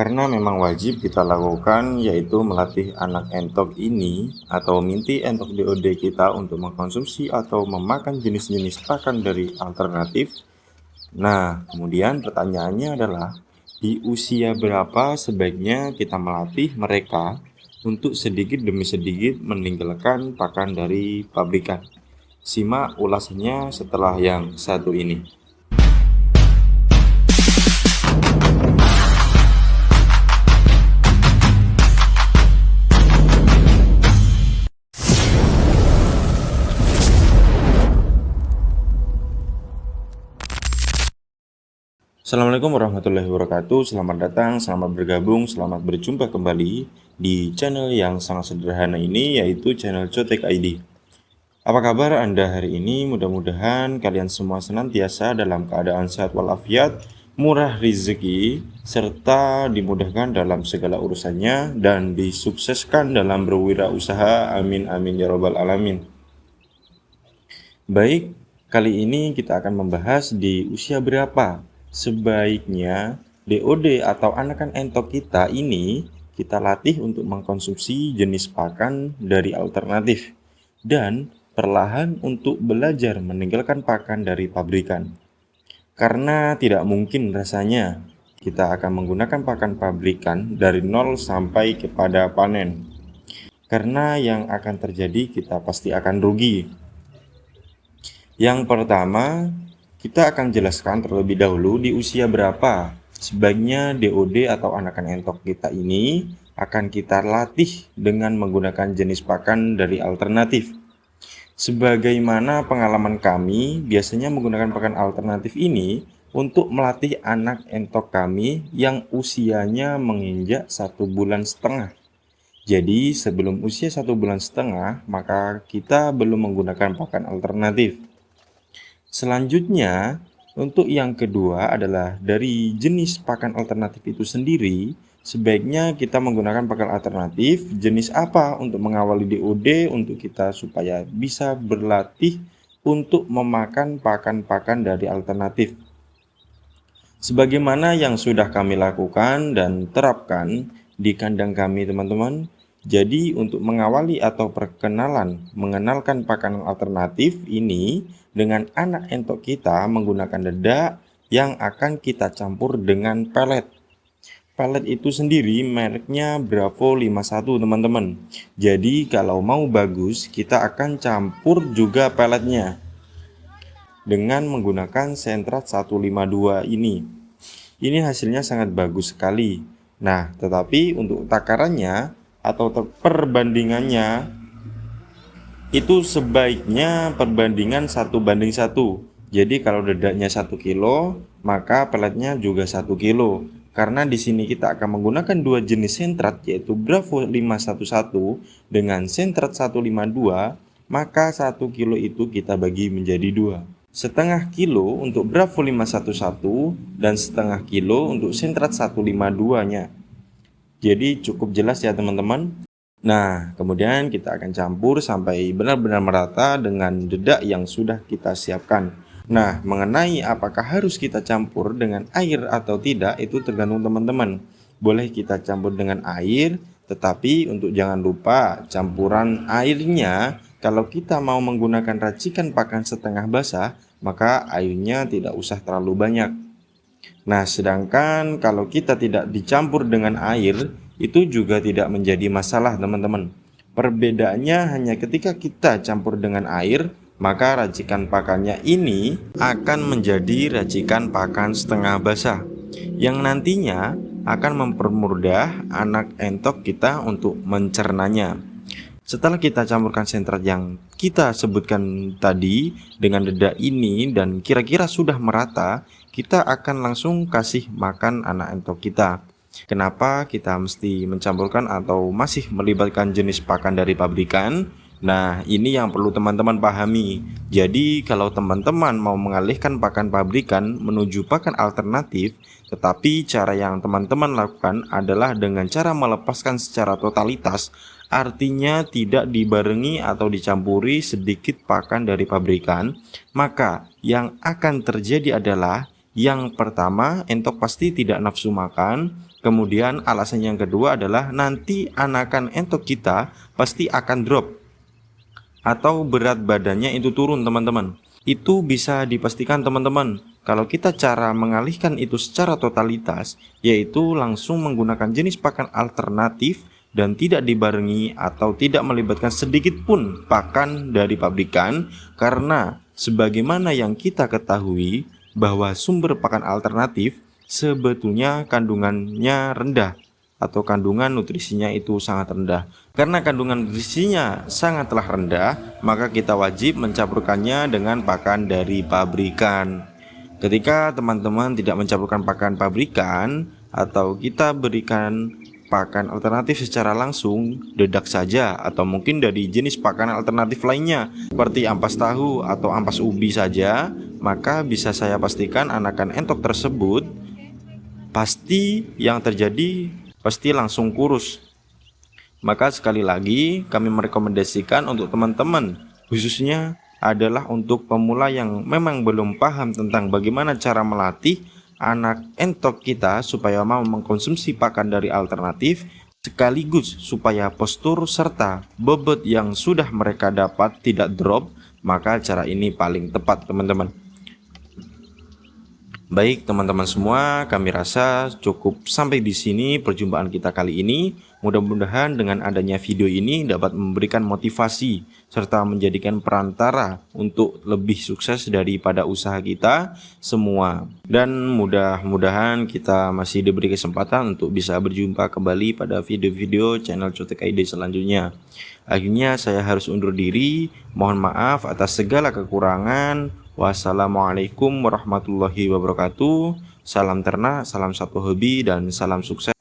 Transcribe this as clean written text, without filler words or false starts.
Karena memang wajib kita lakukan, yaitu melatih anak entok ini atau minti entok DOD kita untuk mengkonsumsi atau memakan jenis-jenis pakan dari alternatif. Nah, kemudian pertanyaannya adalah, di usia berapa sebaiknya kita melatih mereka untuk sedikit demi sedikit meninggalkan pakan dari pabrikan? Simak ulasannya setelah yang satu ini. Assalamualaikum warahmatullahi wabarakatuh. Selamat datang, selamat bergabung, selamat berjumpa kembali di channel yang sangat sederhana ini, yaitu channel Cotek ID. Apa kabar Anda hari ini? Mudah-mudahan kalian semua senantiasa dalam keadaan sehat walafiat, murah rezeki, serta dimudahkan dalam segala urusannya dan disukseskan dalam berwirausaha. Amin amin ya robbal alamin. Baik, kali ini kita akan membahas di usia berapa sebaiknya DOD atau anakan entok kita ini kita latih untuk mengkonsumsi jenis pakan dari alternatif dan perlahan untuk belajar meninggalkan pakan dari pabrikan. Karena tidak mungkin rasanya kita akan menggunakan pakan pabrikan dari nol sampai kepada panen. Karena yang akan terjadi kita pasti akan rugi. Yang pertama, kita akan jelaskan terlebih dahulu di usia berapa sebaiknya DOD atau anakan entok kita ini akan kita latih dengan menggunakan jenis pakan dari alternatif. Sebagaimana pengalaman kami biasanya menggunakan pakan alternatif ini untuk melatih anak entok kami yang usianya menginjak 1,5 bulan. Jadi sebelum usia 1,5 bulan, maka kita belum menggunakan pakan alternatif. Selanjutnya, untuk yang kedua adalah dari jenis pakan alternatif itu sendiri, sebaiknya kita menggunakan pakan alternatif jenis apa untuk mengawali DOD untuk kita supaya bisa berlatih untuk memakan pakan-pakan dari alternatif. Sebagaimana yang sudah kami lakukan dan terapkan di kandang kami, teman-teman. Jadi untuk mengawali atau perkenalan mengenalkan pakan alternatif ini dengan anak entok kita menggunakan dedak yang akan kita campur dengan pelet. Pelet itu sendiri mereknya Bravo 51, teman-teman. Jadi kalau mau bagus kita akan campur juga peletnya dengan menggunakan Sentrat 152 ini. Ini hasilnya sangat bagus sekali. Nah, tetapi untuk takarannya atau perbandingannya itu sebaiknya perbandingan 1:1. Jadi kalau dedaknya 1 kilo, maka peletnya juga 1 kilo. Karena di sini kita akan menggunakan dua jenis sentrat, yaitu Bravo 511 dengan Sentrat 152, maka 1 kilo itu kita bagi menjadi 2. Setengah kilo untuk Bravo 511 dan setengah kilo untuk Sentrat 152-nya. Jadi cukup jelas ya teman-teman. Nah, kemudian kita akan campur sampai benar-benar merata dengan dedak yang sudah kita siapkan. Nah, mengenai apakah harus kita campur dengan air atau tidak, itu tergantung teman-teman. Boleh kita campur dengan air, tetapi untuk jangan lupa campuran airnya, kalau kita mau menggunakan racikan pakan setengah basah, maka airnya tidak usah terlalu banyak. Nah, sedangkan kalau kita tidak dicampur dengan air, itu juga tidak menjadi masalah, teman-teman. Perbedaannya hanya ketika kita campur dengan air, maka racikan pakannya ini akan menjadi racikan pakan setengah basah, yang nantinya akan mempermudah anak entok kita untuk mencernanya. Setelah kita campurkan sentrat yang kita sebutkan tadi dengan dedak ini dan kira-kira sudah merata, kita akan langsung kasih makan anak entok kita. Kenapa kita mesti mencampurkan atau masih melibatkan jenis pakan dari pabrikan? Nah, ini yang perlu teman-teman pahami. Jadi, kalau teman-teman mau mengalihkan pakan pabrikan menuju pakan alternatif, tetapi cara yang teman-teman lakukan adalah dengan cara melepaskan secara totalitas, artinya tidak dibarengi atau dicampuri sedikit pakan dari pabrikan, maka yang akan terjadi adalah yang pertama, entok pasti tidak nafsu makan, Kemudian alasan yang kedua adalah nanti anakan entok kita pasti akan drop atau berat badannya itu turun teman-teman. Itu bisa dipastikan teman-teman kalau kita cara mengalihkan itu secara totalitas, yaitu langsung menggunakan jenis pakan alternatif dan tidak dibarengi atau tidak melibatkan sedikit pun pakan dari pabrikan, karena sebagaimana yang kita ketahui bahwa sumber pakan alternatif sebetulnya kandungannya rendah atau kandungan nutrisinya itu sangat rendah. Karena kandungan nutrisinya sangatlah rendah, maka kita wajib mencampurkannya dengan pakan dari pabrikan. Ketika teman-teman tidak mencampurkan pakan pabrikan atau kita berikan pakan alternatif secara langsung, dedak saja atau mungkin dari jenis pakan alternatif lainnya seperti ampas tahu atau ampas ubi saja, maka bisa saya pastikan anakan entok tersebut pasti yang terjadi pasti langsung kurus. Maka sekali lagi kami merekomendasikan untuk teman-teman, khususnya adalah untuk pemula yang memang belum paham tentang bagaimana cara melatih anak entok kita supaya mau mengkonsumsi pakan dari alternatif, sekaligus supaya postur serta bobot yang sudah mereka dapat tidak drop, maka cara ini paling tepat teman-teman. Baik teman-teman semua, kami rasa cukup sampai di sini perjumpaan kita kali ini. Mudah-mudahan dengan adanya video ini dapat memberikan motivasi serta menjadikan perantara untuk lebih sukses daripada usaha kita semua. Dan mudah-mudahan kita masih diberi kesempatan untuk bisa berjumpa kembali pada video-video channel Cutek ID selanjutnya. Akhirnya saya harus undur diri. Mohon maaf atas segala kekurangan. Wassalamualaikum warahmatullahi wabarakatuh. Salam ternak, salam satu hobi, dan salam sukses.